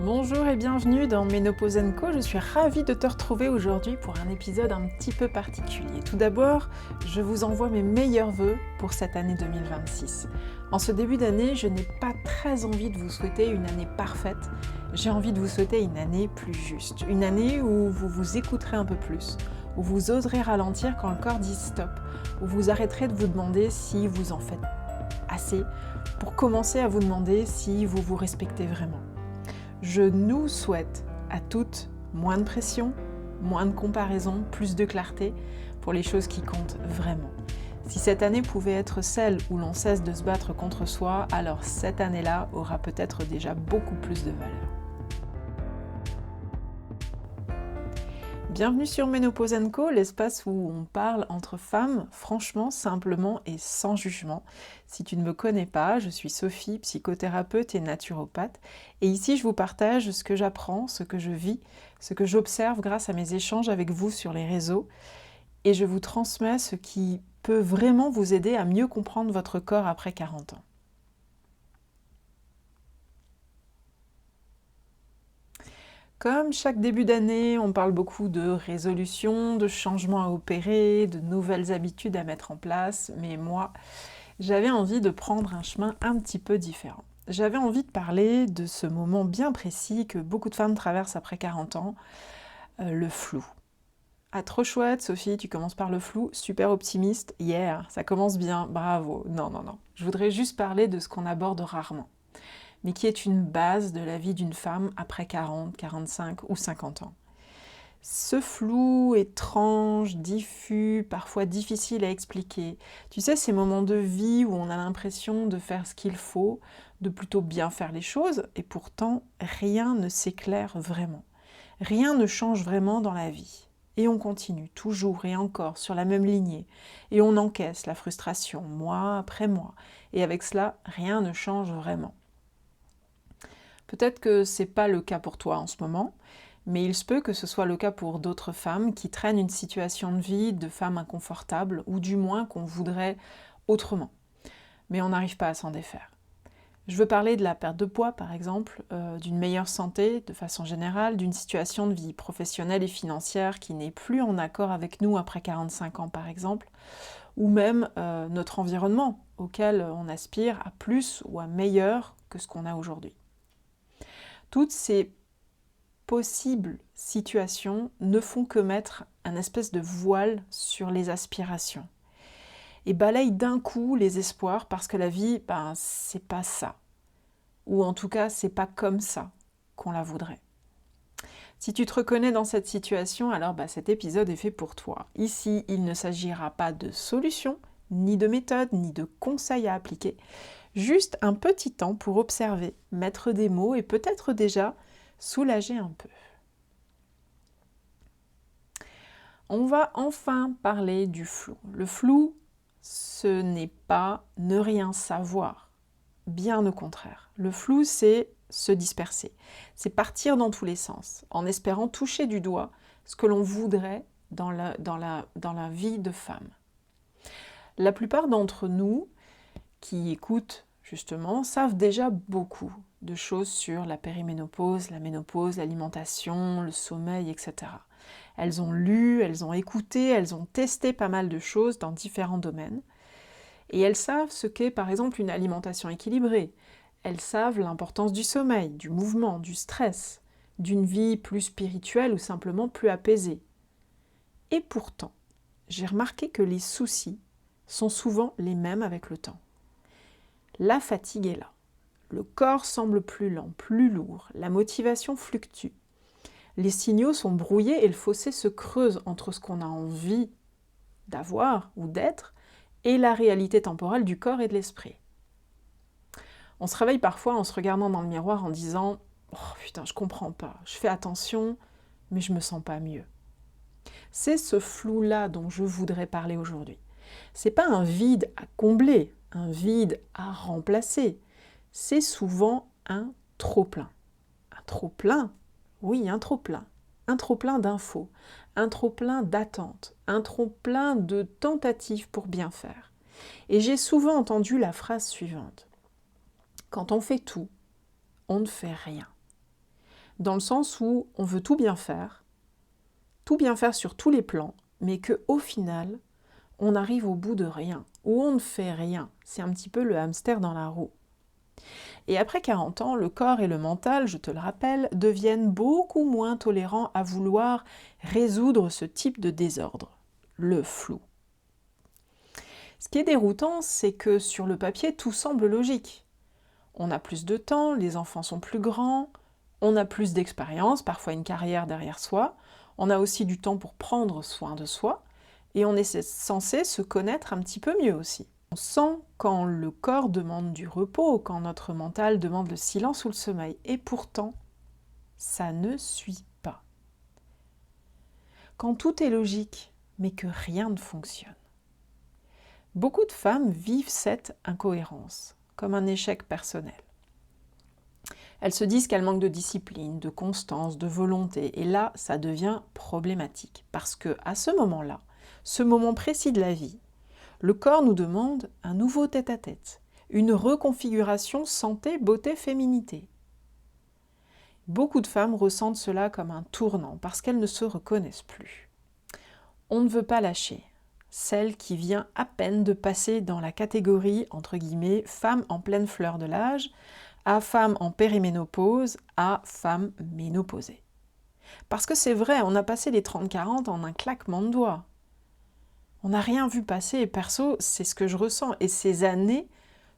Bonjour et bienvenue dans Ménopause & Co. Je suis ravie de te retrouver aujourd'hui pour un épisode un petit peu particulier. Tout d'abord, je vous envoie mes meilleurs vœux pour cette année 2026. En ce début d'année, je n'ai pas très envie de vous souhaiter une année parfaite. J'ai envie de vous souhaiter une année plus juste. Une année où vous vous écouterez un peu plus, où vous oserez ralentir quand le corps dit stop, où vous arrêterez de vous demander si vous en faites assez, pour commencer à vous demander si vous vous respectez vraiment. Je nous souhaite à toutes moins de pression, moins de comparaison, plus de clarté pour les choses qui comptent vraiment. Si cette année pouvait être celle où l'on cesse de se battre contre soi, alors cette année-là aura peut-être déjà beaucoup plus de valeur. Bienvenue sur Ménopause & Co, l'espace où on parle entre femmes, franchement, simplement et sans jugement. Si tu ne me connais pas, je suis Sophie, psychothérapeute et naturopathe. Et ici, je vous partage ce que j'apprends, ce que je vis, ce que j'observe grâce à mes échanges avec vous sur les réseaux. Et je vous transmets ce qui peut vraiment vous aider à mieux comprendre votre corps après 40 ans. Comme chaque début d'année, on parle beaucoup de résolutions, de changements à opérer, de nouvelles habitudes à mettre en place, mais moi, j'avais envie de prendre un chemin un petit peu différent. J'avais envie de parler de ce moment bien précis que beaucoup de femmes traversent après 40 ans, le flou. Ah, trop chouette, Sophie, tu commences par le flou, super optimiste, yeah, ça commence bien, bravo. Non, non, non, je voudrais juste parler de ce qu'on aborde rarement, mais qui est une base de la vie d'une femme après 40, 45 ou 50 ans. Ce flou étrange, diffus, parfois difficile à expliquer. Tu sais, ces moments de vie où on a l'impression de faire ce qu'il faut, de plutôt bien faire les choses, et pourtant rien ne s'éclaire vraiment. Rien ne change vraiment dans la vie. Et on continue toujours et encore sur la même lignée. Et on encaisse la frustration mois après mois. Et avec cela, rien ne change vraiment. Peut-être que c'est pas le cas pour toi en ce moment, mais il se peut que ce soit le cas pour d'autres femmes qui traînent une situation de vie de femme inconfortable, ou du moins qu'on voudrait autrement. Mais on n'arrive pas à s'en défaire. Je veux parler de la perte de poids, par exemple, d'une meilleure santé de façon générale, d'une situation de vie professionnelle et financière qui n'est plus en accord avec nous après 45 ans, par exemple, ou même notre environnement auquel on aspire à plus ou à meilleur que ce qu'on a aujourd'hui. Toutes ces possibles situations ne font que mettre un espèce de voile sur les aspirations et balayent d'un coup les espoirs parce que la vie, c'est pas ça. Ou en tout cas, c'est pas comme ça qu'on la voudrait. Si tu te reconnais dans cette situation, alors cet épisode est fait pour toi. Ici, il ne s'agira pas de solutions, ni de méthodes, ni de conseils à appliquer. Juste un petit temps pour observer, mettre des mots et peut-être déjà soulager un peu. On va enfin parler du flou. Le flou, ce n'est pas ne rien savoir. Bien au contraire. Le flou, c'est se disperser. C'est partir dans tous les sens, en espérant toucher du doigt ce que l'on voudrait dans la vie de femme. La plupart d'entre nous qui écoutent justement savent déjà beaucoup de choses sur la périménopause, la ménopause, l'alimentation, le sommeil, etc. Elles ont lu, elles ont écouté, elles ont testé pas mal de choses dans différents domaines. Et elles savent ce qu'est par exemple une alimentation équilibrée. Elles savent l'importance du sommeil, du mouvement, du stress, d'une vie plus spirituelle ou simplement plus apaisée. Et pourtant, j'ai remarqué que les soucis sont souvent les mêmes avec le temps. La fatigue est là. Le corps semble plus lent, plus lourd. La motivation fluctue. Les signaux sont brouillés et le fossé se creuse entre ce qu'on a envie d'avoir ou d'être et la réalité temporelle du corps et de l'esprit. On se réveille parfois en se regardant dans le miroir en disant « Oh putain, je comprends pas, je fais attention, mais je me sens pas mieux. » C'est ce flou-là dont je voudrais parler aujourd'hui. C'est pas un vide à combler, un vide à remplacer. C'est souvent un trop-plein. Un trop-plein? Oui, un trop-plein. Un trop-plein d'infos, un trop-plein d'attentes, un trop-plein de tentatives pour bien faire. Et j'ai souvent entendu la phrase suivante. Quand on fait tout, on ne fait rien. dans le sens où on veut tout bien faire sur tous les plans, mais qu'au final, on arrive au bout de rien, ou on ne fait rien. C'est un petit peu le hamster dans la roue. Et après 40 ans, le corps et le mental, je te le rappelle, deviennent beaucoup moins tolérants à vouloir résoudre ce type de désordre, le flou. Ce qui est déroutant, c'est que sur le papier, tout semble logique. On a plus de temps, les enfants sont plus grands, on a plus d'expérience, parfois une carrière derrière soi, on a aussi du temps pour prendre soin de soi, et on est censé se connaître un petit peu mieux aussi. On sent quand le corps demande du repos, quand notre mental demande le silence ou le sommeil, et pourtant, ça ne suit pas. Quand tout est logique, mais que rien ne fonctionne. Beaucoup de femmes vivent cette incohérence, comme un échec personnel. Elles se disent qu'elles manquent de discipline, de constance, de volonté, et là, ça devient problématique, parce que à ce moment-là, ce moment précis de la vie, le corps nous demande un nouveau tête-à-tête, une reconfiguration santé, beauté, féminité. Beaucoup de femmes ressentent cela comme un tournant, parce qu'elles ne se reconnaissent plus. On ne veut pas lâcher celle qui vient à peine de passer dans la catégorie, entre guillemets, femme en pleine fleur de l'âge, à femme en périménopause, à femme ménopausée. Parce que c'est vrai, on a passé les 30-40 en un claquement de doigts. On n'a rien vu passer, et perso, c'est ce que je ressens. Et ces années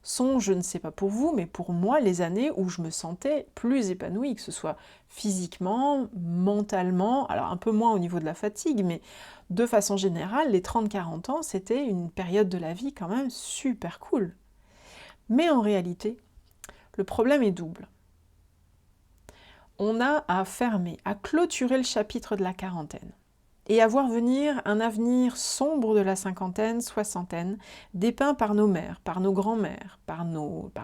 sont, je ne sais pas pour vous, mais pour moi, les années où je me sentais plus épanouie, que ce soit physiquement, mentalement, alors un peu moins au niveau de la fatigue, mais de façon générale, les 30-40 ans, c'était une période de la vie quand même super cool. Mais en réalité, le problème est double. On a à fermer, à clôturer le chapitre de la quarantaine et à voir venir un avenir sombre de la cinquantaine, soixantaine, dépeint par nos mères, par nos grands-mères, par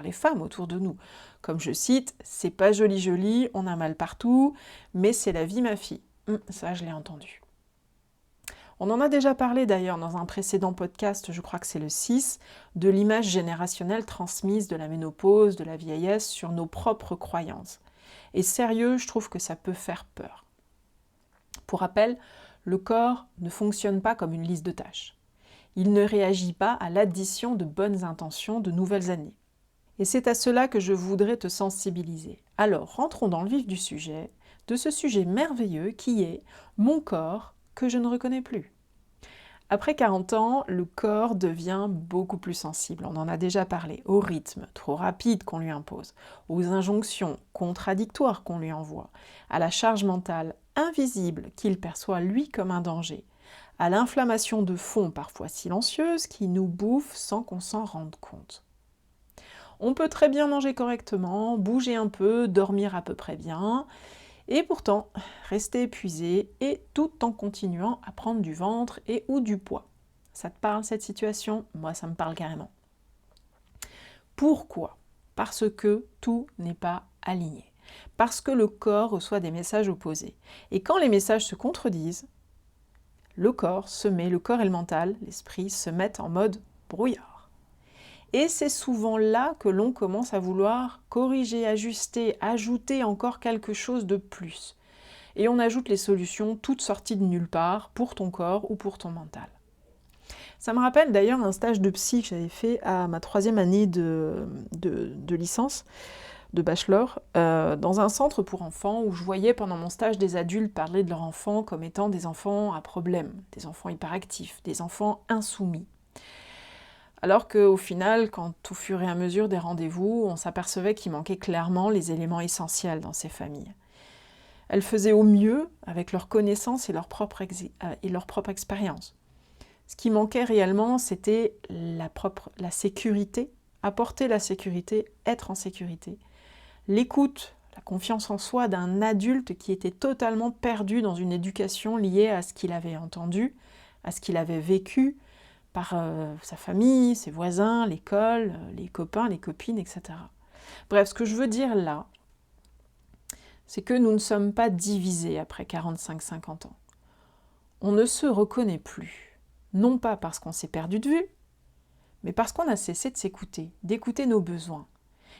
les femmes autour de nous. Comme je cite, « c'est pas joli joli, on a mal partout, mais c'est la vie ma fille ». Ça, je l'ai entendu. On en a déjà parlé d'ailleurs dans un précédent podcast, je crois que c'est le 6, de l'image générationnelle transmise de la ménopause, de la vieillesse sur nos propres croyances. Et sérieux, je trouve que ça peut faire peur. Pour rappel, le corps ne fonctionne pas comme une liste de tâches. Il ne réagit pas à l'addition de bonnes intentions de nouvelles années. Et c'est à cela que je voudrais te sensibiliser. Alors, rentrons dans le vif du sujet, de ce sujet merveilleux qui est mon corps que je ne reconnais plus. Après 40 ans, le corps devient beaucoup plus sensible, on en a déjà parlé, au rythme trop rapide qu'on lui impose, aux injonctions contradictoires qu'on lui envoie, à la charge mentale invisible qu'il perçoit lui comme un danger, à l'inflammation de fond parfois silencieuse qui nous bouffe sans qu'on s'en rende compte. On peut très bien manger correctement, bouger un peu, dormir à peu près bien, et pourtant rester épuisé et tout en continuant à prendre du ventre et ou du poids. Ça te parle cette situation? Moi ça me parle carrément. Pourquoi? Parce que tout n'est pas aligné. Parce que le corps reçoit des messages opposés. Et quand les messages se contredisent, le corps et le mental, l'esprit, se mettent en mode brouillard. Et c'est souvent là que l'on commence à vouloir corriger, ajuster, ajouter encore quelque chose de plus. Et on ajoute les solutions toutes sorties de nulle part pour ton corps ou pour ton mental. Ça me rappelle d'ailleurs un stage de psy que j'avais fait à ma 3e année de licence, de bachelor, dans un centre pour enfants où je voyais pendant mon stage des adultes parler de leurs enfants comme étant des enfants à problème, des enfants hyperactifs, des enfants insoumis. Alors qu'au final, quand au fur et à mesure des rendez-vous, on s'apercevait qu'il manquait clairement les éléments essentiels dans ces familles. Elles faisaient au mieux avec leurs connaissances et leur propre expérience. Ce qui manquait réellement, c'était la sécurité, apporter la sécurité, être en sécurité. L'écoute, la confiance en soi d'un adulte qui était totalement perdu dans une éducation liée à ce qu'il avait entendu, à ce qu'il avait vécu, par sa famille, ses voisins, l'école, les copains, les copines, etc. Bref, ce que je veux dire là, c'est que nous ne sommes pas divisés après 45-50 ans. On ne se reconnaît plus, non pas parce qu'on s'est perdu de vue, mais parce qu'on a cessé de s'écouter, d'écouter nos besoins.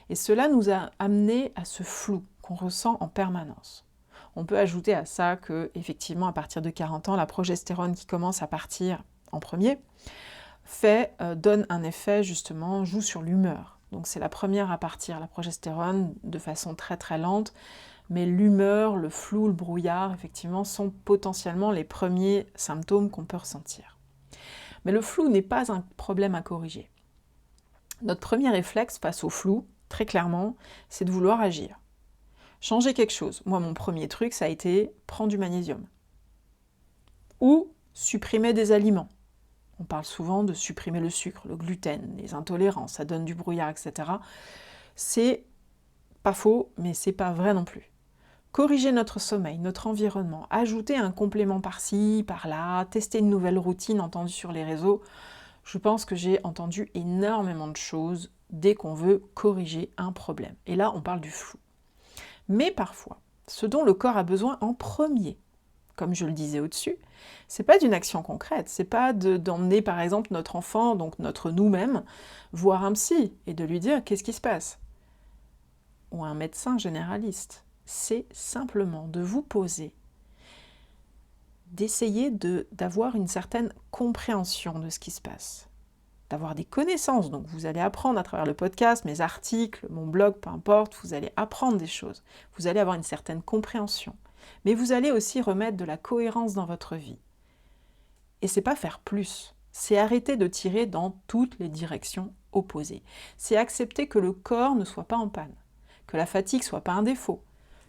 Et cela nous a amenés à ce flou qu'on ressent en permanence. On peut ajouter à ça que, effectivement, à partir de 40 ans, la progestérone qui commence à partir en premier donne un effet, justement, joue sur l'humeur. Donc c'est la première à partir, la progestérone, de façon très très lente, mais l'humeur, le flou, le brouillard, effectivement, sont potentiellement les premiers symptômes qu'on peut ressentir. Mais le flou n'est pas un problème à corriger. Notre premier réflexe face au flou, très clairement, c'est de vouloir agir. Changer quelque chose. Moi, mon premier truc, ça a été prendre du magnésium. Ou supprimer des aliments. On parle souvent de supprimer le sucre, le gluten, les intolérances, ça donne du brouillard, etc. C'est pas faux, mais c'est pas vrai non plus. Corriger notre sommeil, notre environnement, ajouter un complément par-ci, par-là, tester une nouvelle routine entendue sur les réseaux. Je pense que j'ai entendu énormément de choses dès qu'on veut corriger un problème. Et là, on parle du flou. Mais parfois, ce dont le corps a besoin en premier, comme je le disais au-dessus, c'est pas d'une action concrète, c'est pas d'emmener par exemple notre enfant, donc notre nous-mêmes, voir un psy et de lui dire qu'est-ce qui se passe, ou un médecin généraliste. C'est simplement de vous poser, d'essayer d'avoir une certaine compréhension de ce qui se passe, d'avoir des connaissances. Donc vous allez apprendre à travers le podcast, mes articles, mon blog, peu importe, vous allez apprendre des choses, vous allez avoir une certaine compréhension. Mais vous allez aussi remettre de la cohérence dans votre vie. Et c'est pas faire plus, c'est arrêter de tirer dans toutes les directions opposées. C'est accepter que le corps ne soit pas en panne, que la fatigue soit pas un défaut,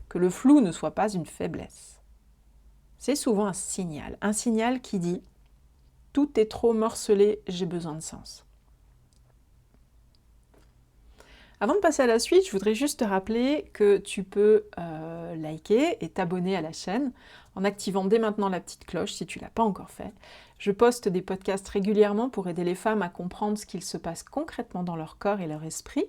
que le flou ne soit pas une faiblesse. C'est souvent un signal qui dit « tout est trop morcelé, j'ai besoin de sens ». Avant de passer à la suite, je voudrais juste te rappeler que tu peux liker et t'abonner à la chaîne en activant dès maintenant la petite cloche si tu ne l'as pas encore fait. Je poste des podcasts régulièrement pour aider les femmes à comprendre ce qu'il se passe concrètement dans leur corps et leur esprit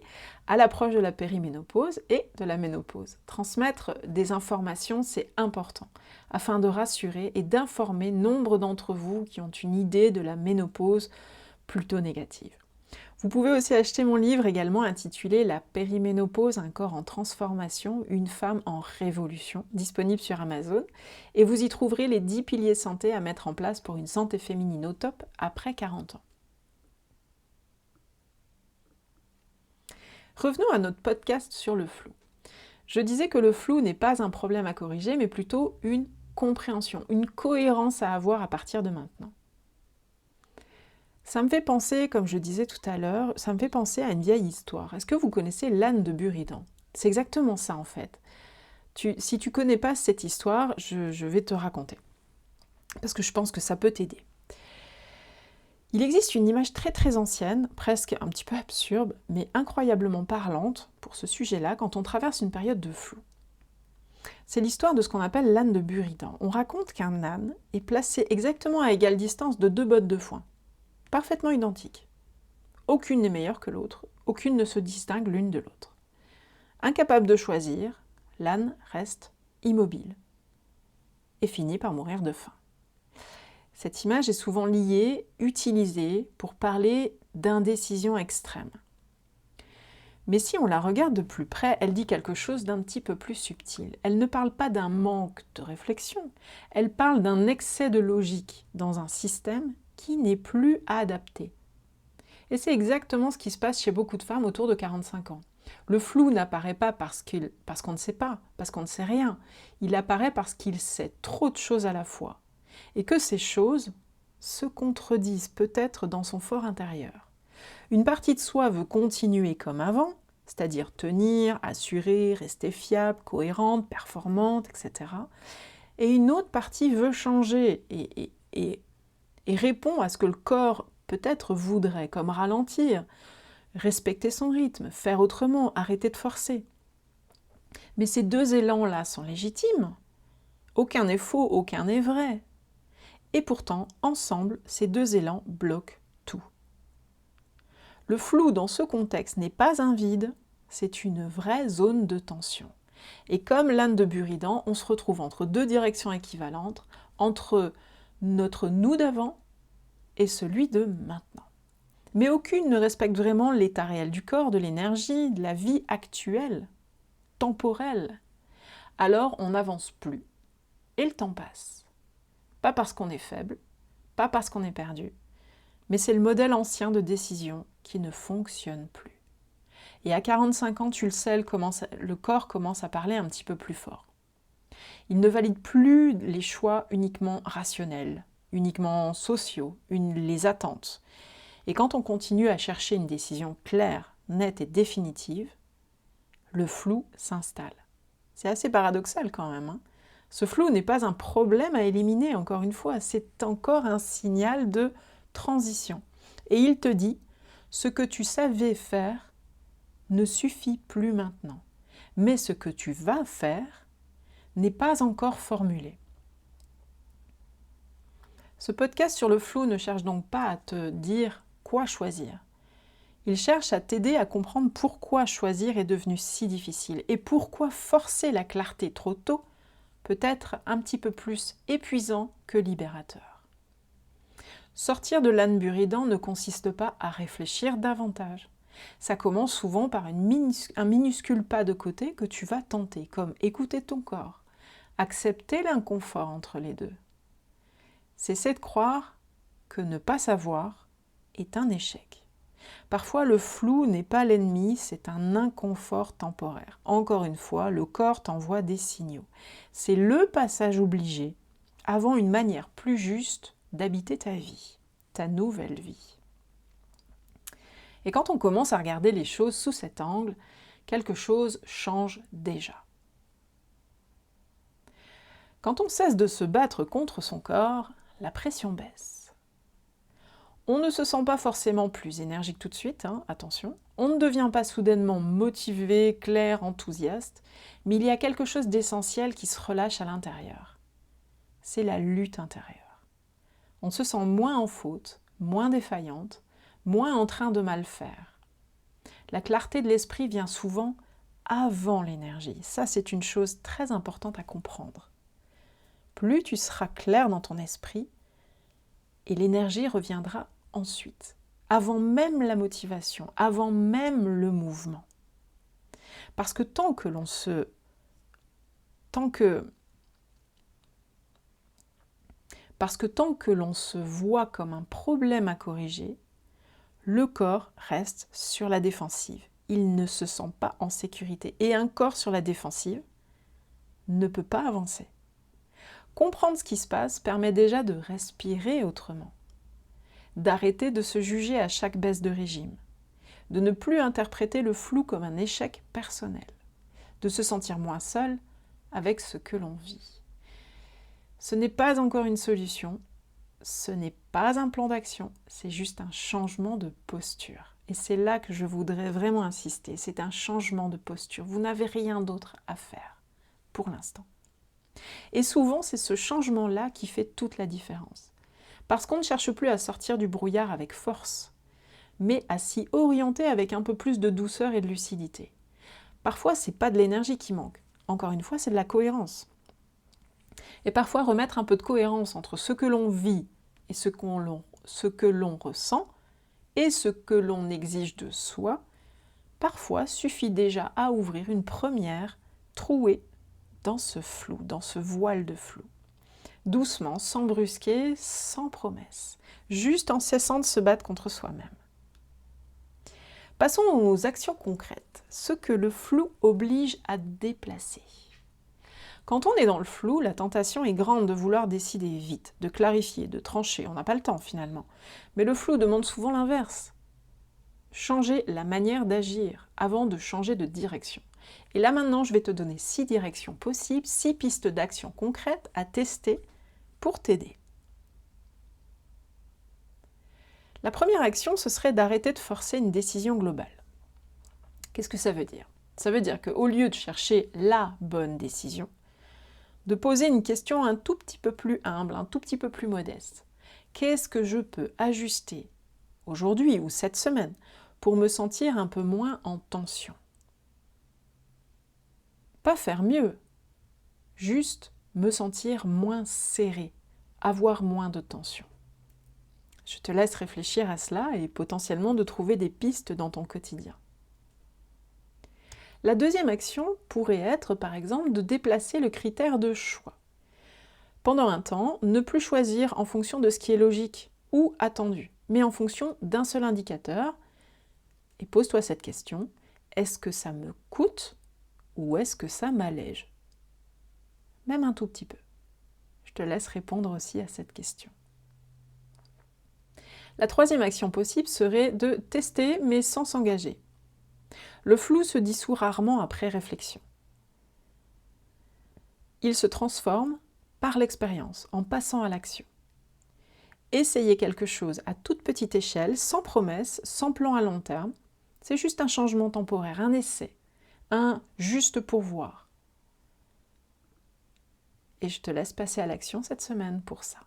à l'approche de la périménopause et de la ménopause. Transmettre des informations, c'est important, afin de rassurer et d'informer nombre d'entre vous qui ont une idée de la ménopause plutôt négative. Vous pouvez aussi acheter mon livre également intitulé « La périménopause, un corps en transformation, une femme en révolution », disponible sur Amazon, et vous y trouverez les 10 piliers santé à mettre en place pour une santé féminine au top après 40 ans. Revenons à notre podcast sur le flou. Je disais que le flou n'est pas un problème à corriger, mais plutôt une compréhension, une cohérence à avoir à partir de maintenant. Ça me fait penser, comme je disais tout à l'heure, ça me fait penser à une vieille histoire. Est-ce que vous connaissez l'âne de Buridan? C'est exactement ça en fait. Si tu ne connais pas cette histoire, je vais te raconter. Parce que je pense que ça peut t'aider. Il existe une image très très ancienne, presque un petit peu absurde, mais incroyablement parlante pour ce sujet-là quand on traverse une période de flou. C'est l'histoire de ce qu'on appelle l'âne de Buridan. On raconte qu'un âne est placé exactement à égale distance de 2 bottes de foin. Parfaitement identiques. Aucune n'est meilleure que l'autre, aucune ne se distingue l'une de l'autre. Incapable de choisir, l'âne reste immobile et finit par mourir de faim. Cette image est souvent liée, utilisée pour parler d'indécision extrême. Mais si on la regarde de plus près, elle dit quelque chose d'un petit peu plus subtil. Elle ne parle pas d'un manque de réflexion, elle parle d'un excès de logique dans un système qui n'est plus adapté. Et c'est exactement ce qui se passe chez beaucoup de femmes autour de 45 ans. Le flou n'apparaît pas parce qu'on ne sait pas, parce qu'on ne sait rien. Il apparaît parce qu'il sait trop de choses à la fois. Et que ces choses se contredisent peut-être dans son fort intérieur. Une partie de soi veut continuer comme avant, c'est-à-dire tenir, assurer, rester fiable, cohérente, performante, etc. Et une autre partie veut changer et répond à ce que le corps peut-être voudrait, comme ralentir, respecter son rythme, faire autrement, arrêter de forcer. Mais ces deux élans-là sont légitimes. Aucun n'est faux, aucun n'est vrai. Et pourtant, ensemble, ces deux élans bloquent tout. Le flou dans ce contexte n'est pas un vide, c'est une vraie zone de tension. Et comme l'âne de Buridan, on se retrouve entre deux directions équivalentes, entre notre nous d'avant et celui de maintenant. Mais aucune ne respecte vraiment l'état réel du corps, de l'énergie, de la vie actuelle, temporelle. alors on n'avance plus et le temps passe. Pas parce qu'on est faible, pas parce qu'on est perdu, mais c'est le modèle ancien de décision qui ne fonctionne plus. Et à 45 ans, tu le sais, le corps commence à parler un petit peu plus fort. Il ne valide plus les choix uniquement rationnels, uniquement sociaux, les attentes. Et quand on continue à chercher une décision claire, nette et définitive, le flou s'installe. C'est assez paradoxal quand même, hein. Ce flou n'est pas un problème à éliminer, encore une fois, c'est encore un signal de transition. Et il te dit, ce que tu savais faire ne suffit plus maintenant. Mais ce que tu vas faire n'est pas encore formulé. Ce podcast sur le flou ne cherche donc pas à te dire quoi choisir. Il cherche à t'aider à comprendre pourquoi choisir est devenu si difficile et pourquoi forcer la clarté trop tôt peut être un petit peu plus épuisant que libérateur. Sortir de l'âne buridan ne consiste pas à réfléchir davantage. Ça commence souvent par un minuscule pas de côté que tu vas tenter, comme écouter ton corps, accepter l'inconfort entre les deux. Cesser de croire que ne pas savoir est un échec. Parfois, le flou n'est pas l'ennemi, c'est un inconfort temporaire. Encore une fois, le corps t'envoie des signaux. C'est le passage obligé avant une manière plus juste d'habiter ta vie, ta nouvelle vie. Et quand on commence à regarder les choses sous cet angle, quelque chose change déjà. Quand on cesse de se battre contre son corps, la pression baisse. On ne se sent pas forcément plus énergique tout de suite, attention. On ne devient pas soudainement motivé, clair, enthousiaste, mais il y a quelque chose d'essentiel qui se relâche à l'intérieur. C'est la lutte intérieure. On se sent moins en faute, moins défaillante, moins en train de mal faire. La clarté de l'esprit vient souvent avant l'énergie. Ça, c'est une chose très importante à comprendre. Plus tu seras clair dans ton esprit, et l'énergie reviendra ensuite, avant même la motivation, avant même le mouvement. Parce que tant que l'on se voit comme un problème à corriger, le corps reste sur la défensive. Il ne se sent pas en sécurité. Et un corps sur la défensive ne peut pas avancer. Comprendre ce qui se passe permet déjà de respirer autrement, d'arrêter de se juger à chaque baisse de régime, de ne plus interpréter le flou comme un échec personnel, de se sentir moins seul avec ce que l'on vit. Ce n'est pas encore une solution, ce n'est pas un plan d'action, c'est juste un changement de posture. Et c'est là que je voudrais vraiment insister, c'est un changement de posture. Vous n'avez rien d'autre à faire pour l'instant. Et souvent, c'est ce changement-là qui fait toute la différence. Parce qu'on ne cherche plus à sortir du brouillard avec force, mais à s'y orienter avec un peu plus de douceur et de lucidité. Parfois, c'est pas de l'énergie qui manque. Encore une fois, c'est de la cohérence. Et parfois, remettre un peu de cohérence entre ce que l'on vit et ce que l'on ressent et ce que l'on exige de soi, parfois suffit déjà à ouvrir une première trouée dans ce flou, dans ce voile de flou. Doucement, sans brusquer, sans promesse, juste en cessant de se battre contre soi-même. Passons aux actions concrètes, ce que le flou oblige à déplacer. Quand on est dans le flou, la tentation est grande de vouloir décider vite, de clarifier, de trancher. On n'a pas le temps finalement. Mais le flou demande souvent l'inverse. Changer la manière d'agir avant de changer de direction. Et là maintenant, je vais te donner 6 directions possibles, 6 pistes d'action concrètes à tester pour t'aider. La première action, ce serait d'arrêter de forcer une décision globale. Qu'est-ce que ça veut dire ? Ça veut dire qu'au lieu de chercher la bonne décision, de poser une question un tout petit peu plus humble, un tout petit peu plus modeste. Qu'est-ce que je peux ajuster aujourd'hui ou cette semaine pour me sentir un peu moins en tension ? Pas faire mieux, juste me sentir moins serré, avoir moins de tension. Je te laisse réfléchir à cela et potentiellement de trouver des pistes dans ton quotidien. La deuxième action pourrait être, par exemple, de déplacer le critère de choix. Pendant un temps, ne plus choisir en fonction de ce qui est logique ou attendu, mais en fonction d'un seul indicateur. Et pose-toi cette question, est-ce que ça me coûte ou est-ce que ça m'allège? Même un tout petit peu. Je te laisse répondre aussi à cette question. La troisième action possible serait de tester mais sans s'engager. Le flou se dissout rarement après réflexion. Il se transforme par l'expérience, en passant à l'action. Essayez quelque chose à toute petite échelle, sans promesse, sans plan à long terme. C'est juste un changement temporaire, un essai, un juste pour voir. Et je te laisse passer à l'action cette semaine pour ça.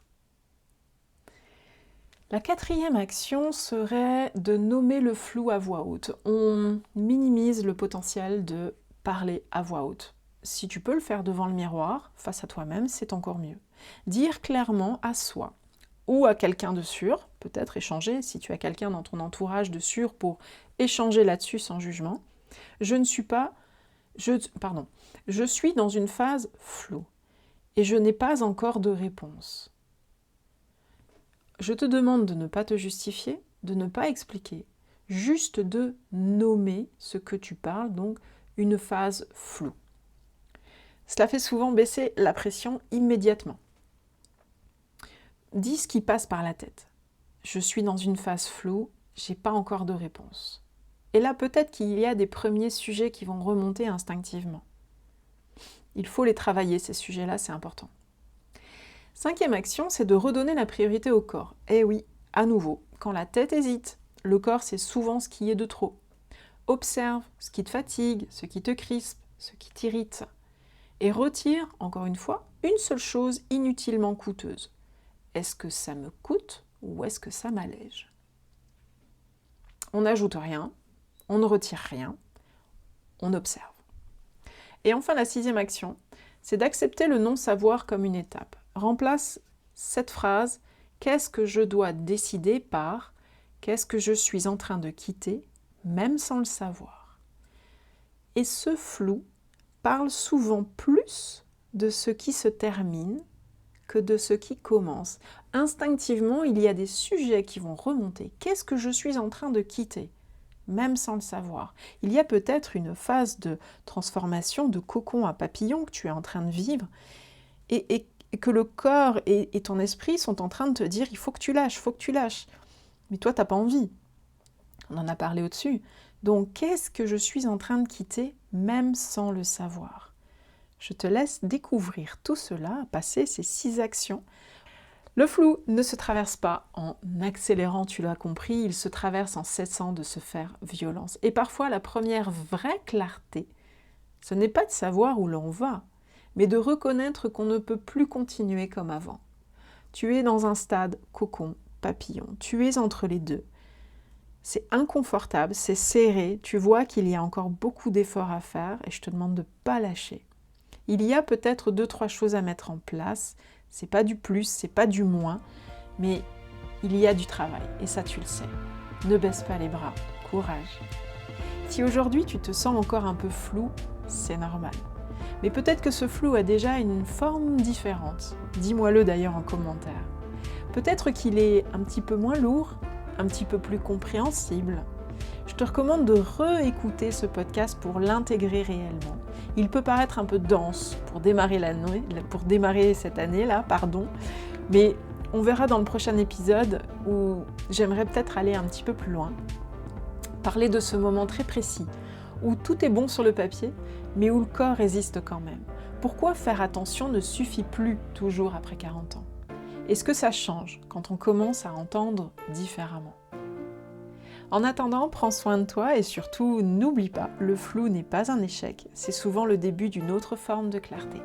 La quatrième action serait de nommer le flou à voix haute. On minimise le potentiel de parler à voix haute. Si tu peux le faire devant le miroir, face à toi-même, c'est encore mieux. Dire clairement à soi ou à quelqu'un de sûr, peut-être échanger, si tu as quelqu'un dans ton entourage de sûr pour échanger là-dessus sans jugement. Je suis dans une phase floue et je n'ai pas encore de réponse. Je te demande de ne pas te justifier, de ne pas expliquer, juste de nommer ce que tu parles, donc une phase floue. Cela fait souvent baisser la pression immédiatement. Dis ce qui passe par la tête. Je suis dans une phase floue, j'ai pas encore de réponse. Et là, peut-être qu'il y a des premiers sujets qui vont remonter instinctivement. Il faut les travailler, ces sujets-là, c'est important. Cinquième action, c'est de redonner la priorité au corps. Eh oui, à nouveau, quand la tête hésite, le corps c'est souvent ce qui est de trop. Observe ce qui te fatigue, ce qui te crispe, ce qui t'irrite. Et retire, encore une fois, une seule chose inutilement coûteuse. Est-ce que ça me coûte ou est-ce que ça m'allège? On n'ajoute rien, on ne retire rien, on observe. Et enfin, la sixième action, c'est d'accepter le non-savoir comme une étape. Remplace cette phrase « Qu'est-ce que je dois décider par qu'est-ce que je suis en train de quitter, même sans le savoir ?» Et ce flou parle souvent plus de ce qui se termine que de ce qui commence. Instinctivement, il y a des sujets qui vont remonter. Qu'est-ce que je suis en train de quitter, même sans le savoir? Il y a peut-être une phase de transformation de cocon à papillon que tu es en train de vivre et que le corps et ton esprit sont en train de te dire « il faut que tu lâches ». Mais toi, tu n'as pas envie. On en a parlé au-dessus. Donc, qu'est-ce que je suis en train de quitter, même sans le savoir? Je te laisse découvrir tout cela, passer ces 6 actions. Le flou ne se traverse pas en accélérant, tu l'as compris, il se traverse en cessant de se faire violence. Et parfois, la première vraie clarté, ce n'est pas de savoir où l'on va, mais de reconnaître qu'on ne peut plus continuer comme avant. Tu es dans un stade cocon, papillon, tu es entre les deux. C'est inconfortable, c'est serré, tu vois qu'il y a encore beaucoup d'efforts à faire et je te demande de ne pas lâcher. Il y a peut-être 2-3 choses à mettre en place, c'est pas du plus, c'est pas du moins, mais il y a du travail et ça tu le sais. Ne baisse pas les bras, courage. Si aujourd'hui tu te sens encore un peu flou, c'est normal. Mais peut-être que ce flou a déjà une forme différente. Dis-moi-le d'ailleurs en commentaire. Peut-être qu'il est un petit peu moins lourd, un petit peu plus compréhensible. Je te recommande de réécouter ce podcast pour l'intégrer réellement. Il peut paraître un peu dense pour démarrer cette année-là, mais on verra dans le prochain épisode où j'aimerais peut-être aller un petit peu plus loin. Parler de ce moment très précis où tout est bon sur le papier, mais où le corps résiste quand même. Pourquoi faire attention ne suffit plus toujours après 40 ans? Est-ce que ça change quand on commence à entendre différemment? En attendant, prends soin de toi et surtout, n'oublie pas, le flou n'est pas un échec, c'est souvent le début d'une autre forme de clarté.